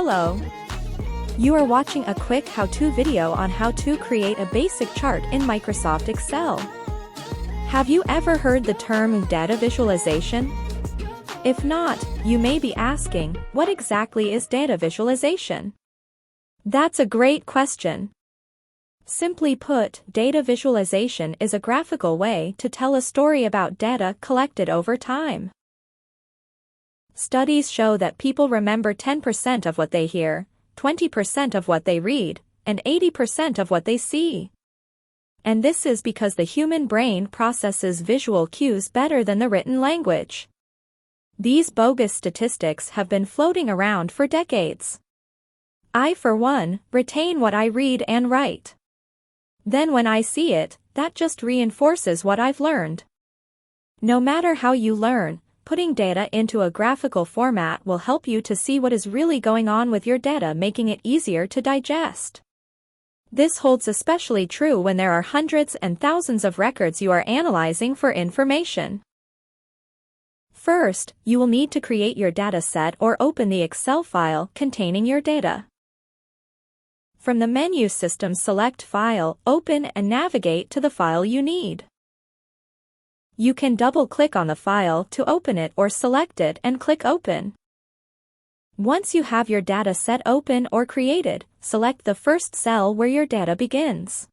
Hello! You are watching a quick how-to video on how to create a basic chart in Microsoft Excel. Have you ever heard the term data visualization? If not, you may be asking, what exactly is data visualization? That's a great question. Simply put, data visualization is a graphical way to tell a story about data collected over time. Studies show that people remember 10% of what they hear, 20% of what they read, and 80% of what they see. And this is because the human brain processes visual cues better than the written language. These bogus statistics have been floating around for decades. I, for one, retain what I read and write. Then when I see it, that just reinforces what I've learned. No matter how you learn, putting data into a graphical format will help you to see what is really going on with your data, making it easier to digest. This holds especially true when there are hundreds and thousands of records you are analyzing for information. First, you will need to create your data set or open the Excel file containing your data. From the menu system, select File, Open, and navigate to the file you need. You can double-click on the file to open it or select it and click Open. Once you have your data set open or created, select the first cell where your data begins.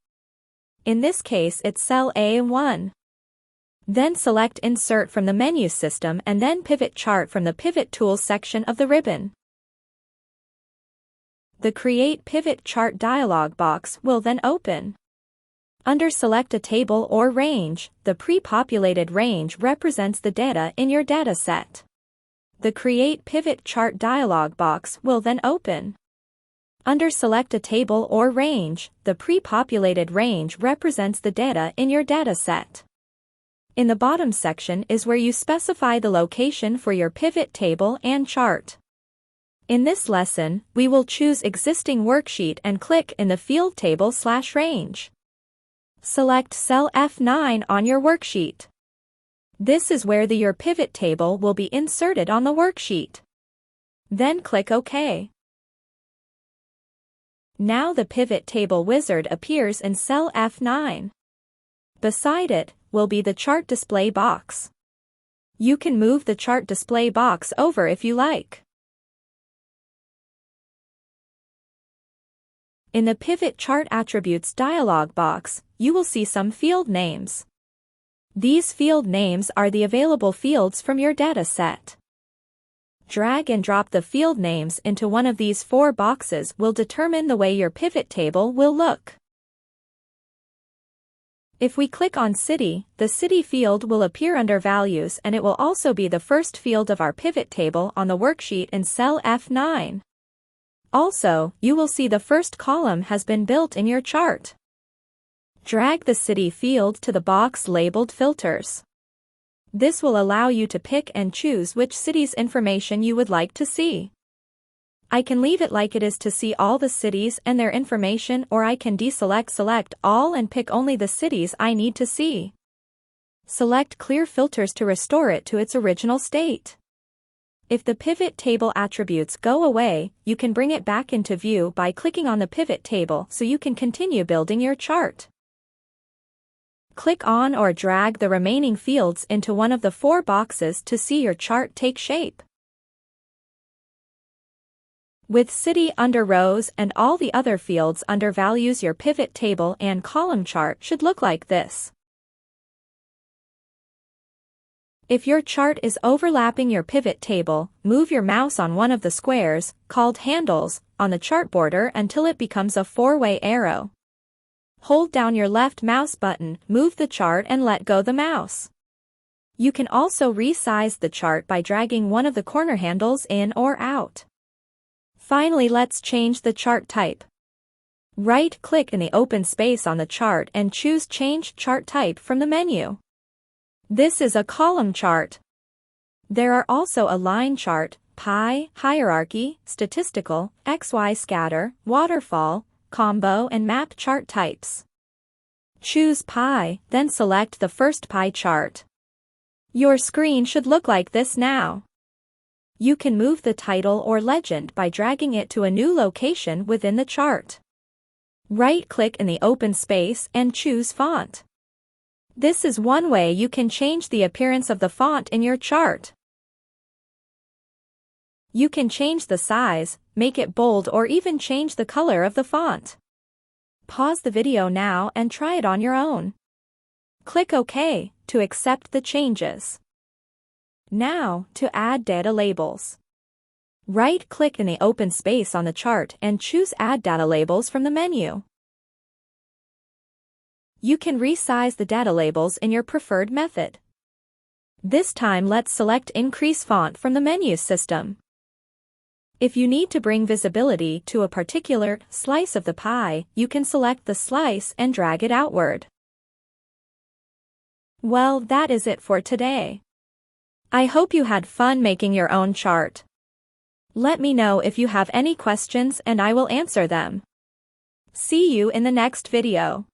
In this case, it's cell A1. Then select Insert from the menu system and then Pivot Chart from the Pivot Tools section of the ribbon. The Create Pivot Chart dialog box will then open. Under Select a Table or Range, the pre-populated range represents the data in your data set. The Create Pivot Chart dialog box will then open. Under Select a Table or Range, the pre-populated range represents the data in your data set. In the bottom section is where you specify the location for your pivot table and chart. In this lesson, we will choose Existing Worksheet and click in the field Table/Range. Select cell F9 on your worksheet. This is where your pivot table will be inserted on the worksheet. Then click OK. Now the pivot table wizard appears in cell F9. Beside it will be the chart display box. You can move the chart display box over if you like. In the Pivot Chart Attributes dialog box, you will see some field names. These field names are the available fields from your data set. Drag and drop the field names into one of these four boxes will determine the way your pivot table will look. If we click on City, the City field will appear under Values, and it will also be the first field of our pivot table on the worksheet in cell F9. Also, you will see the first column has been built in your chart. Drag the City field to the box labeled Filters. This will allow you to pick and choose which city's information you would like to see. I can leave it like it is to see all the cities and their information, or I can select all and pick only the cities I need to see. Select Clear Filters to restore it to its original state. If the pivot table attributes go away, you can bring it back into view by clicking on the pivot table so you can continue building your chart. Click on or drag the remaining fields into one of the four boxes to see your chart take shape. With City under Rows and all the other fields under Values, your pivot table and column chart should look like this. If your chart is overlapping your pivot table, move your mouse on one of the squares, called handles, on the chart border until it becomes a four-way arrow. Hold down your left mouse button, move the chart and let go the mouse. You can also resize the chart by dragging one of the corner handles in or out. Finally, let's change the chart type. Right-click in the open space on the chart and choose Change Chart Type from the menu. This is a column chart. There are also a line chart, pie, hierarchy, statistical, XY scatter, waterfall, combo and map chart types. Choose pie, then select the first pie chart. Your screen should look like this now. You can move the title or legend by dragging it to a new location within the chart. Right-click in the open space and choose Font. This is one way you can change the appearance of the font in your chart. You can change the size, make it bold, or even change the color of the font. Pause the video now and try it on your own. Click OK to accept the changes. Now, to add data labels. Right-click in the open space on the chart and choose Add Data Labels from the menu. You can resize the data labels in your preferred method. This time let's select Increase Font from the menu system. If you need to bring visibility to a particular slice of the pie, you can select the slice and drag it outward. Well, that is it for today. I hope you had fun making your own chart. Let me know if you have any questions and I will answer them. See you in the next video.